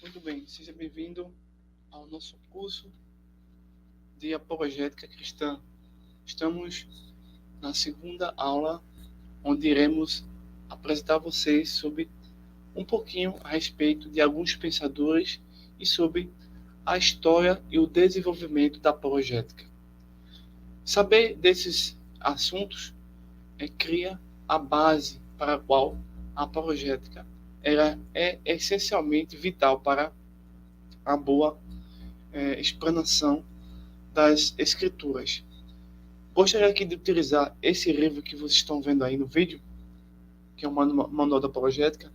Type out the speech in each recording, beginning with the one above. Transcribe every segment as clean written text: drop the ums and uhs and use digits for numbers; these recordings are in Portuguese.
Muito bem, seja bem-vindo ao nosso curso de Apologética Cristã. Estamos na segunda aula, onde iremos apresentar a vocês sobre um pouquinho a respeito de alguns pensadores e sobre a história e o desenvolvimento da apologética. Saber desses assuntos cria a base para a qual a apologética é essencialmente vital para a boa explanação das escrituras. Gostaria aqui de utilizar esse livro que vocês estão vendo aí no vídeo, que é o Manual da Apologética,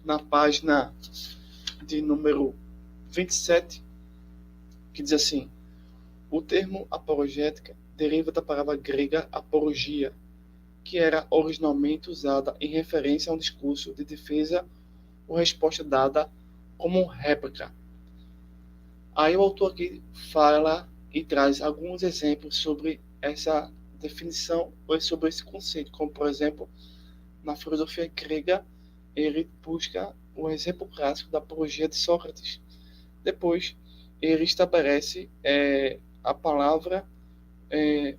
na página de número 27, que diz assim: o termo apologética deriva da palavra grega apologia, que era originalmente usada em referência a um discurso de defesa ou resposta dada como réplica. Aí o autor aqui fala e traz alguns exemplos sobre essa definição ou sobre esse conceito, como por exemplo, na filosofia grega, ele busca o exemplo clássico da apologia de Sócrates. Depois, ele estabelece a palavra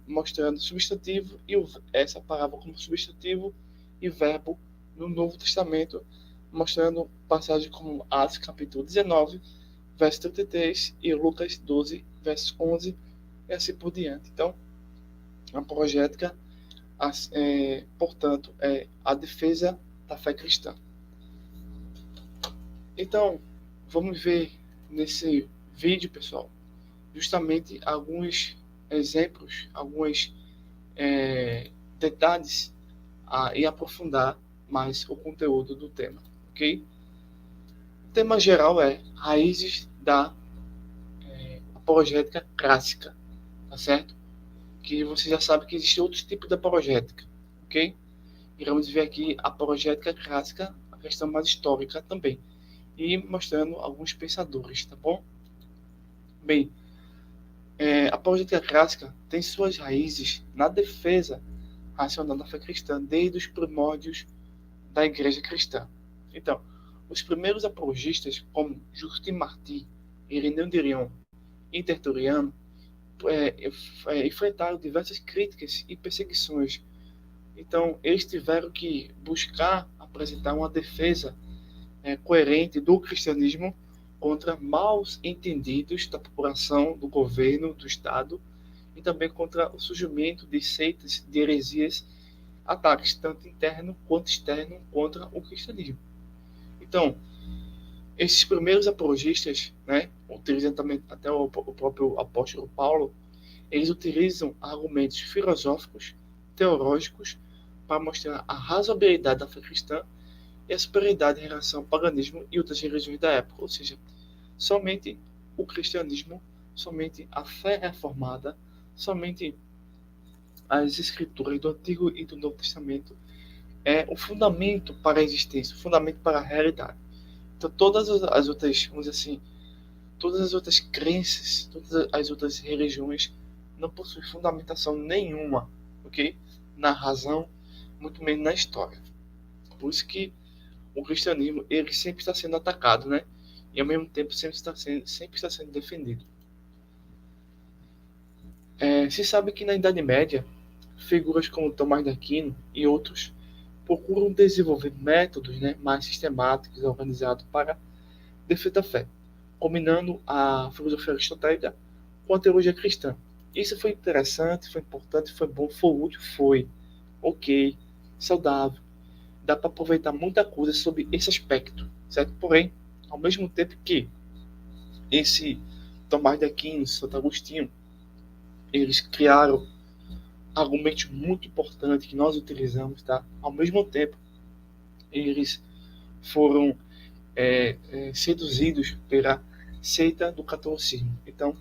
mostrando substantivo e essa palavra como substantivo e verbo no Novo Testamento, mostrando passagens como Atos capítulo 19, verso 33 e Lucas 12, verso 11 e assim por diante. Então, a apologética, portanto, é a defesa da fé cristã. Então, vamos ver nesse vídeo, pessoal, justamente alguns exemplos, alguns detalhes e aprofundar mais o conteúdo do tema, ok? O tema geral é raízes da apologética clássica, tá certo? Que você já sabe que existe outros tipos de apologética, ok? E vamos ver aqui a apologética clássica, a questão mais histórica também, e mostrando alguns pensadores, tá bom? Bem, a apologética clássica tem suas raízes na defesa racional da fé cristã desde os primórdios da Igreja cristã. Então, os primeiros apologistas, como Justin Martyr, Ireneu de Lyon e Tertuliano, enfrentaram diversas críticas e perseguições. Então, eles tiveram que buscar apresentar uma defesa coerente do cristianismo contra maus entendidos da população, do governo, do Estado, e também contra o surgimento de seitas, de heresias, ataques tanto interno quanto externo contra o cristianismo. Então, esses primeiros apologistas, né, utilizando também até o próprio apóstolo Paulo, eles utilizam argumentos filosóficos, teológicos, para mostrar a razoabilidade da fé cristã e a superioridade em relação ao paganismo e outras religiões da época, ou seja, somente o cristianismo, somente a fé reformada, somente as escrituras do Antigo e do Novo Testamento é o fundamento para a existência, o fundamento para a realidade. Então, todas as outras, vamos dizer assim, todas as outras crenças, todas as outras religiões não possuem fundamentação nenhuma, ok? Na razão, muito menos na história. Por isso que o cristianismo ele sempre está sendo atacado, né? E ao mesmo tempo sempre está sendo defendido. Se sabe que na Idade Média, figuras como Tomás de Aquino e outros procuram desenvolver métodos, né, mais sistemáticos e organizados para defesa da fé, combinando a filosofia aristotélica com a teologia cristã. Isso foi interessante, foi importante, foi bom, foi útil, foi ok, saudável. Dá para aproveitar muita coisa sobre esse aspecto, certo? Porém, ao mesmo tempo que esse Tomás de Aquino, Santo Agostinho, eles criaram argumentos muito importantes que nós utilizamos, tá? Ao mesmo tempo, eles foram seduzidos pela seita do catolicismo. Então,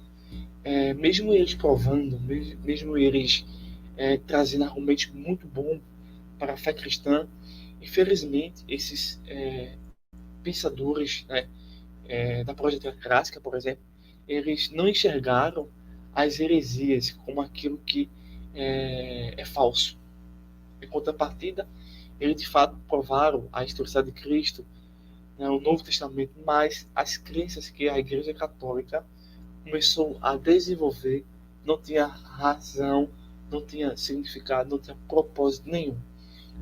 mesmo eles provando, mesmo eles trazendo argumentos muito bons para a fé cristã, infelizmente, esses pensadores, né, da apologia clássica, por exemplo, eles não enxergaram as heresias como aquilo que é falso. Em contrapartida, eles de fato provaram a historicidade de Cristo, né, o Novo Testamento, mas as crenças que a Igreja Católica começou a desenvolver não tinha razão, não tinha significado, não tinha propósito nenhum.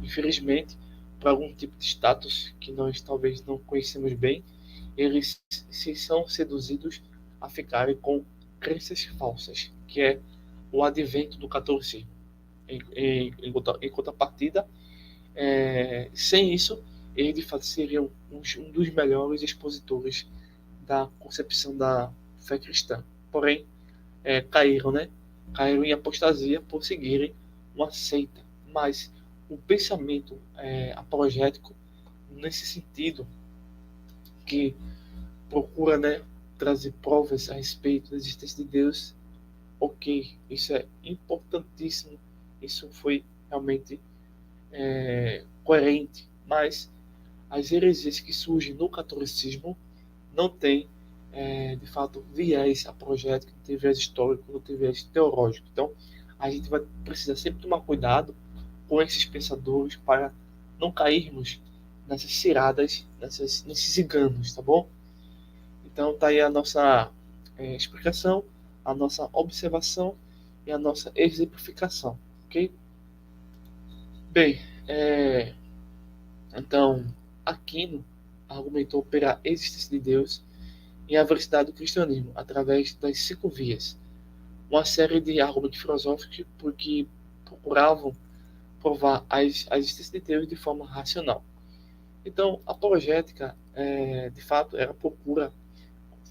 Infelizmente, por algum tipo de status que nós talvez não conhecemos bem, eles se são seduzidos a ficarem com crenças falsas, que é o advento do catolicismo. Em contrapartida, sem isso, eles de fato seriam um dos melhores expositores da concepção da fé cristã. Porém, caíram, né? Caíram em apostasia por seguirem uma seita. Mas o pensamento apologético, nesse sentido, que procura, né, trazer provas a respeito da existência de Deus, ok, isso é importantíssimo, isso foi realmente coerente, mas as heresias que surgem no catolicismo não têm, de fato, viés apologético, não tem viés histórico, não tem viés teológico. Então, a gente vai precisar sempre tomar cuidado com esses pensadores para não cairmos nessas ciradas, nesses enganos, tá bom? Então, tá aí a nossa explicação, a nossa observação e a nossa exemplificação, ok? Bem, então, Aquino argumentou pela existência de Deus e a veracidade do cristianismo através das 5 vias, uma série de argumentos filosóficos porque procuravam provar a existência de Deus de forma racional. Então, a apologética, de fato, ela procura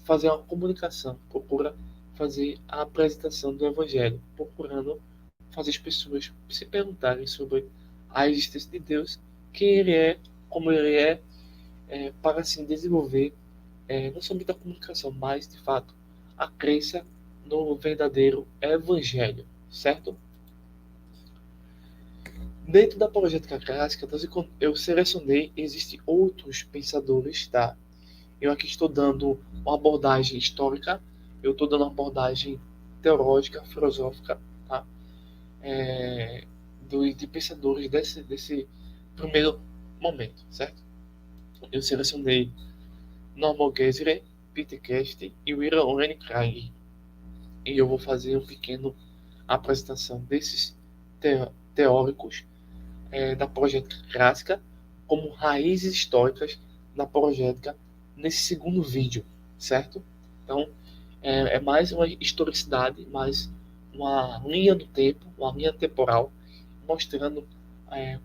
fazer uma comunicação, procura fazer a apresentação do Evangelho, procurando fazer as pessoas se perguntarem sobre a existência de Deus, quem Ele é, como Ele para assim desenvolver não somente a comunicação, mas de fato a crença no verdadeiro Evangelho, certo? Dentro da apologética clássica, eu selecionei, existem outros pensadores, tá? Eu aqui estou dando uma abordagem histórica, eu estou dando uma abordagem teológica, filosófica, tá? De pensadores desse primeiro momento, certo? Eu selecionei Norman Geisler, Peter Kast e Wilhelm Lane Craig. E eu vou fazer um pequeno apresentação desses teóricos da apologética clássica como raízes históricas da apologética nesse segundo vídeo, certo? Então, é mais uma historicidade, mais uma linha do tempo, uma linha temporal, mostrando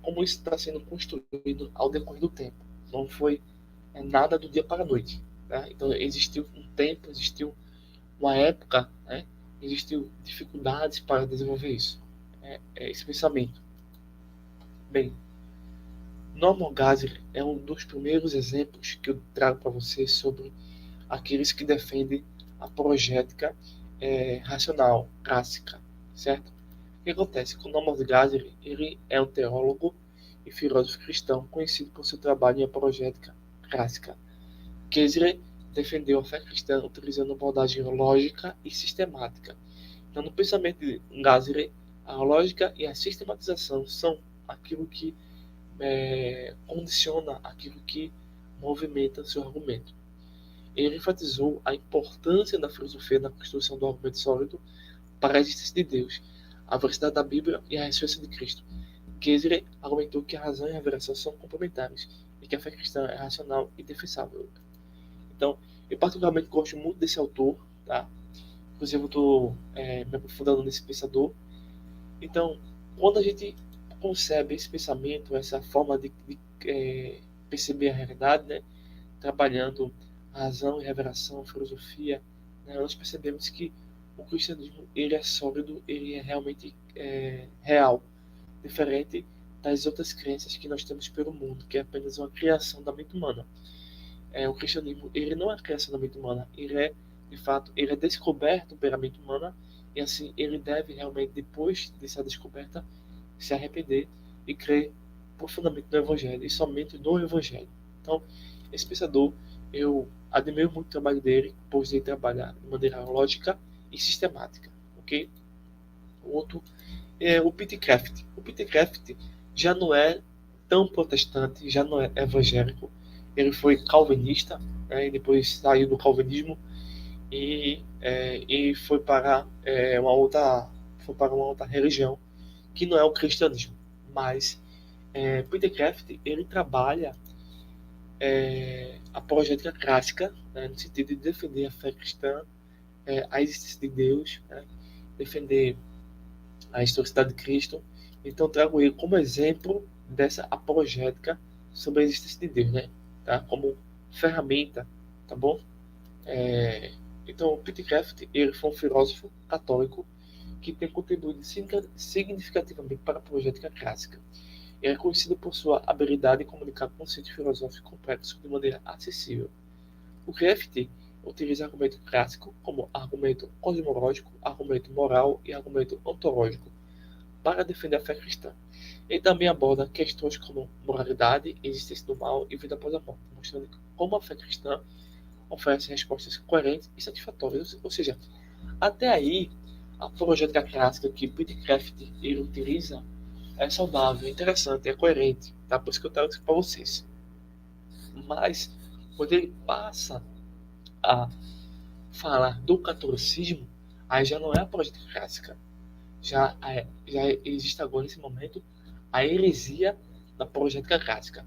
como isso está sendo construído ao decorrer do tempo. Não foi nada do dia para a noite. Né? Então, existiu um tempo, existiu uma época, né? Existiu dificuldades para desenvolver isso, esse pensamento. Bem, Norman Geisler é um dos primeiros exemplos que eu trago para vocês sobre aqueles que defendem a apologética racional, clássica, certo? O que acontece? Com Norman Geisler, ele é um teólogo e filósofo cristão conhecido por seu trabalho em apologética clássica. Geisler defendeu a fé cristã utilizando abordagem lógica e sistemática. Então, no pensamento de Geisler, a lógica e a sistematização são aquilo que condiciona, aquilo que movimenta seu argumento. Ele enfatizou a importância da filosofia na construção do argumento sólido para a existência de Deus, a veracidade da Bíblia e a ressurreição de Cristo. Geisler argumentou que a razão e a revelação são complementares e que a fé cristã é racional e defensável. Então, eu particularmente gosto muito desse autor, tá? Inclusive, eu estou me aprofundando nesse pensador. Então, quando a gente concebe esse pensamento, essa forma de perceber a realidade, né? Trabalhando razão e revelação, filosofia, né? Nós percebemos que o cristianismo ele é sólido, ele é realmente real, diferente das outras crenças que nós temos pelo mundo, que é apenas uma criação da mente humana. O cristianismo ele não é a criação da mente humana, ele é, de fato, ele é descoberto pela mente humana e assim ele deve realmente, depois dessa descoberta, se arrepender e crer profundamente no Evangelho e somente no Evangelho. Então, esse pensador, eu admiro muito o trabalho dele, pois ele trabalha de maneira lógica e sistemática, ok? O outro é o Peter Kraft. O Peter Kraft já não é tão protestante, já não é evangélico, Ele foi calvinista, né, e depois saiu do calvinismo e foi para uma outra religião que não é o cristianismo. Mas Peter Kraft, ele trabalha apologética clássica, né, no sentido de defender a fé cristã, a existência de Deus, né, defender a historicidade de Cristo. Então trago ele como exemplo dessa apologética sobre a existência de Deus, né? Tá? Como ferramenta, tá bom? Então, Peter Kraft, ele foi um filósofo católico que tem contribuído significativamente para a apologética clássica. Ele é conhecido por sua habilidade em comunicar conceitos filosóficos complexos de maneira acessível. O Kraft utiliza argumento clássico como argumento cosmológico, argumento moral e argumento ontológico para defender a fé cristã. Ele também aborda questões como moralidade, existência do mal e vida após a morte, mostrando como a fé cristã oferece respostas coerentes e satisfatórias. Ou seja, até aí, a apologética clássica que Peter Kraft ele utiliza é saudável, é interessante, é coerente. Tá? Por isso que eu trago isso para vocês. Mas, quando ele passa a falar do catolicismo, aí já não é a apologética clássica. Já existe agora, nesse momento, a heresia da apologética clássica.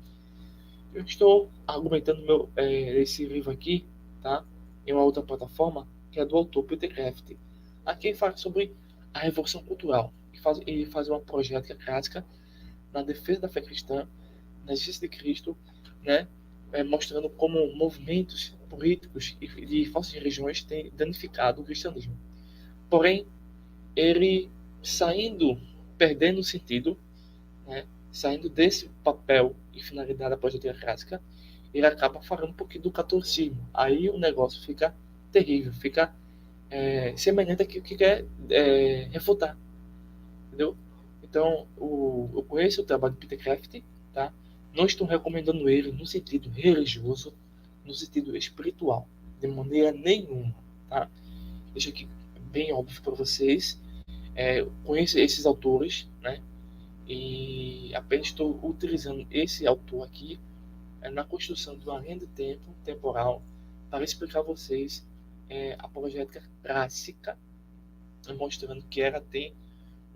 Eu estou argumentando esse livro aqui, tá? Em uma outra plataforma, que é do autor Peter Kraft. Aqui ele fala sobre a revolução cultural e faz uma apologética clássica na defesa da fé cristã, na existência de Cristo, né? Mostrando como movimentos políticos e de falsas religiões têm danificado o cristianismo. Porém, ele perdendo o sentido, né? Saindo desse papel e finalidade da apologia clássica, ele acaba falando um pouquinho do catolicismo. Aí o negócio fica terrível, fica semelhante àquilo que quer refutar, entendeu? Então, eu conheço o trabalho de Peter Kraft, tá? Não estou recomendando ele no sentido religioso, no sentido espiritual, de maneira nenhuma, tá? Deixa aqui bem óbvio para vocês. Conheço esses autores, né? E apenas estou utilizando esse autor aqui na construção de uma linha de tempo temporal para explicar a vocês a apologética clássica, mostrando que ela tem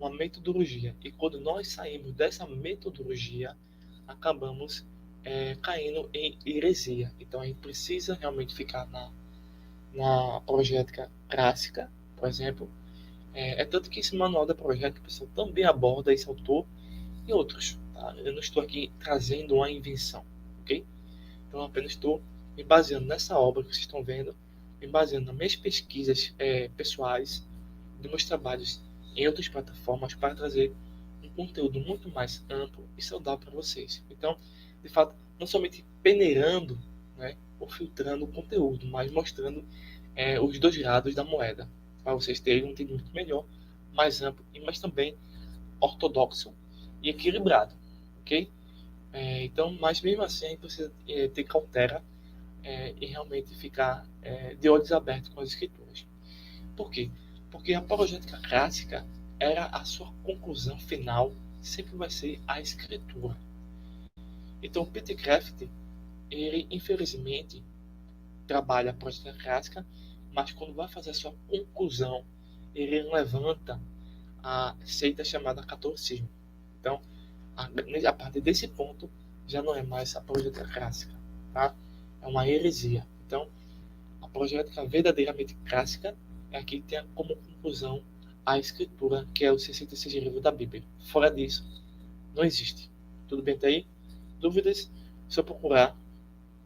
uma metodologia. E quando nós saímos dessa metodologia, acabamos caindo em heresia. Então a gente precisa realmente ficar na apologética clássica, por exemplo. Tanto que esse manual da apologética, pessoal, também aborda esse autor e outros. Tá? Eu não estou aqui trazendo uma invenção, ok? Então, apenas estou me baseando nessa obra que vocês estão vendo, me baseando nas minhas pesquisas pessoais, dos meus trabalhos em outras plataformas para trazer um conteúdo muito mais amplo e saudável para vocês. Então, de fato, não somente peneirando, né, ou filtrando o conteúdo, mas mostrando os dois lados da moeda, para vocês terem um entendimento melhor, mais amplo, mas também ortodoxo e equilibrado, ok? Então, mas mesmo assim, a gente precisa ter cautela e realmente ficar de olhos abertos com as escrituras. Por quê? Porque a apologética clássica era a sua conclusão final, sempre vai ser a escritura. Então, Peter Kraft, ele infelizmente trabalha a apologética clássica, mas quando vai fazer a sua conclusão, ele levanta a seita chamada catolicismo. Então, a partir desse ponto, já não é mais apologética clássica, tá? É uma heresia. Então, a apologética verdadeiramente clássica é a que tem como conclusão a escritura, que é os 66 livros da Bíblia. Fora disso, não existe. Tudo bem até aí? Dúvidas? É só procurar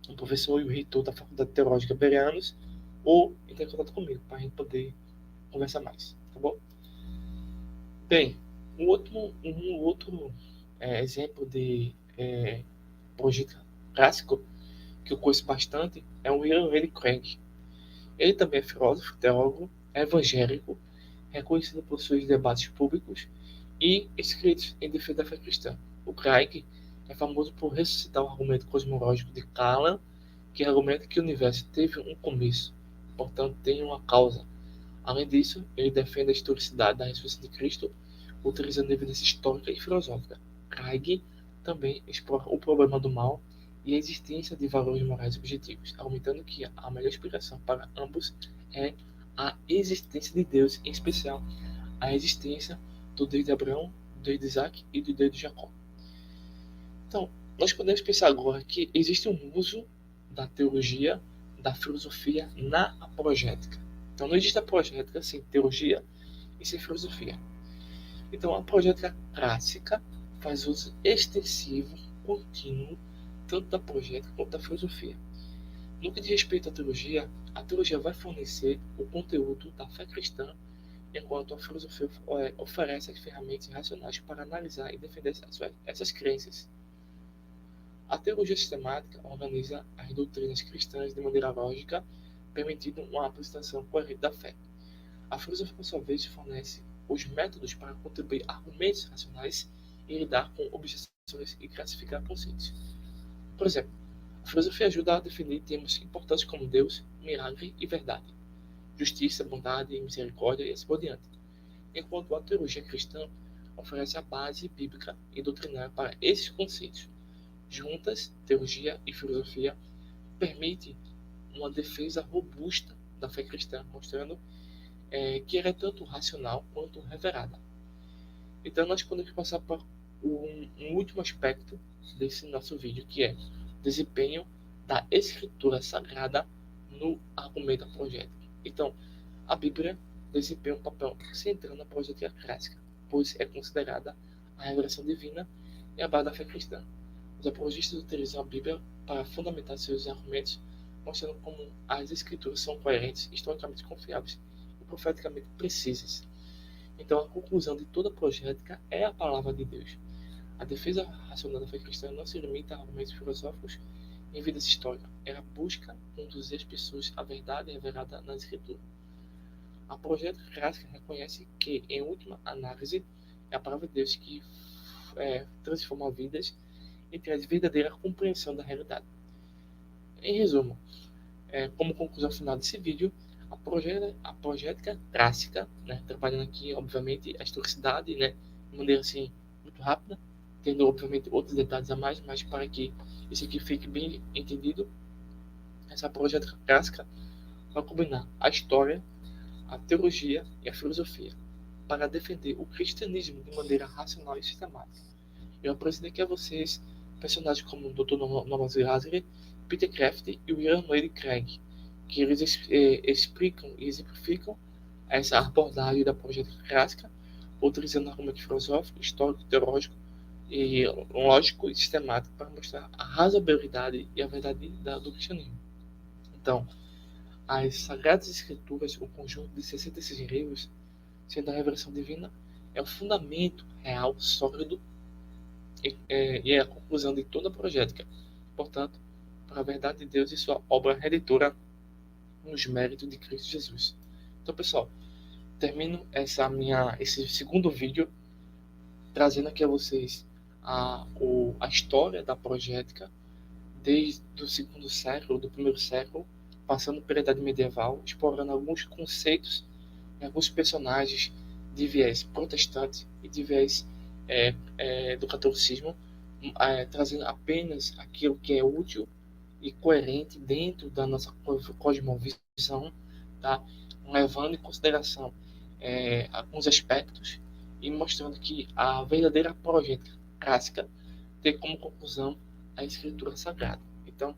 um professor e o reitor da Faculdade Teológica Bereanos ou entrar em contato comigo para a gente poder conversar mais, tá bom? Bem, um outro exemplo de apologética clássico que eu conheço bastante é o William Lane Craig. Ele também é filósofo, teólogo, evangélico, reconhecido por seus debates públicos e escritos em defesa da fé cristã. O Craig é famoso por ressuscitar o argumento cosmológico de Kahneman, que argumenta que o universo teve um começo, portanto tem uma causa. Além disso, ele defende a historicidade da ressurreição de Cristo, utilizando evidência histórica e filosófica. Craig também explora o problema do mal e a existência de valores morais objetivos, argumentando que a melhor explicação para ambos é a existência de Deus, em especial a existência do Deus de Abraão, do Deus de Isaac e do Deus de Jacó. Então, nós podemos pensar agora que existe um uso da teologia, da filosofia na apologética. Então, não existe apologética sem teologia e sem filosofia. Então, a apologética clássica faz uso extensivo, contínuo, tanto da apologética quanto da filosofia. No que diz respeito à teologia, a teologia vai fornecer o conteúdo da fé cristã, enquanto a filosofia oferece as ferramentas racionais para analisar e defender essas crenças. A teologia sistemática organiza as doutrinas cristãs de maneira lógica, permitindo uma apresentação coerente da fé. A filosofia, por sua vez, fornece os métodos para contribuir argumentos racionais e lidar com objeções e classificar conceitos. Por exemplo, a filosofia ajuda a definir termos importantes como Deus, milagre e verdade, justiça, bondade, misericórdia e assim por diante, enquanto a teologia cristã oferece a base bíblica e doutrinária para esses conceitos. Juntas, teologia e filosofia permitem uma defesa robusta da fé cristã, mostrando que ela é tanto racional quanto revelada. Então, nós podemos passar para um último aspecto desse nosso vídeo, que é o desempenho da escritura sagrada no argumento apologético. Então, a Bíblia desempenha um papel central na apologética clássica, pois é considerada a revelação divina e a base da fé cristã. Os apologistas utilizam a Bíblia para fundamentar seus argumentos, mostrando como as escrituras são coerentes, historicamente confiáveis e profeticamente precisas. Então, a conclusão de toda apologética é a palavra de Deus. A defesa racional da fé cristã não se limita a argumentos filosóficos em vidas históricas. Ela busca conduzir as pessoas à verdade revelada na Escritura. A apologética clássica reconhece que, em última análise, é a palavra de Deus que transforma vidas e traz verdadeira compreensão da realidade. Em resumo, como conclusão final desse vídeo, a apologética clássica, trabalhando aqui, obviamente, a historicidade, de maneira assim, muito rápida, tendo, obviamente, outros detalhes a mais, mas para que isso aqui fique bem entendido, essa apologética clássica vai combinar a história, a teologia e a filosofia para defender o cristianismo de maneira racional e sistemática. Eu apresento aqui a vocês personagens como o Dr. Nomas Lazarus, Peter Kraft e William Lane Craig, que eles explicam e exemplificam essa abordagem da apologética clássica, utilizando argumento filosófico, histórico, teológico e lógico e sistemático para mostrar a razoabilidade e a verdade do cristianismo. Então, as Sagradas Escrituras, o conjunto de 66 livros, sendo a revelação divina, é o fundamento real, sólido e é a conclusão de toda a apologética. Portanto, para a verdade de Deus e sua obra redentora nos méritos de Cristo Jesus. Então, pessoal, termino esse segundo vídeo trazendo aqui a vocês a história da apologética desde o segundo século, do primeiro século, passando pela Idade Medieval, explorando alguns conceitos e alguns personagens de viés protestante e de viés do catolicismo, trazendo apenas aquilo que é útil e coerente dentro da nossa cosmovisão, tá? Levando em consideração alguns aspectos e mostrando que a verdadeira apologética clássica tem como conclusão a Escritura Sagrada. Então,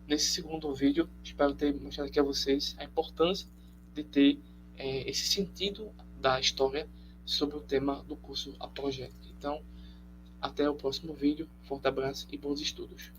nesse segundo vídeo, espero ter mostrado aqui a vocês a importância de ter esse sentido da história sobre o tema do curso apologética. Então, até o próximo vídeo, forte abraço e bons estudos.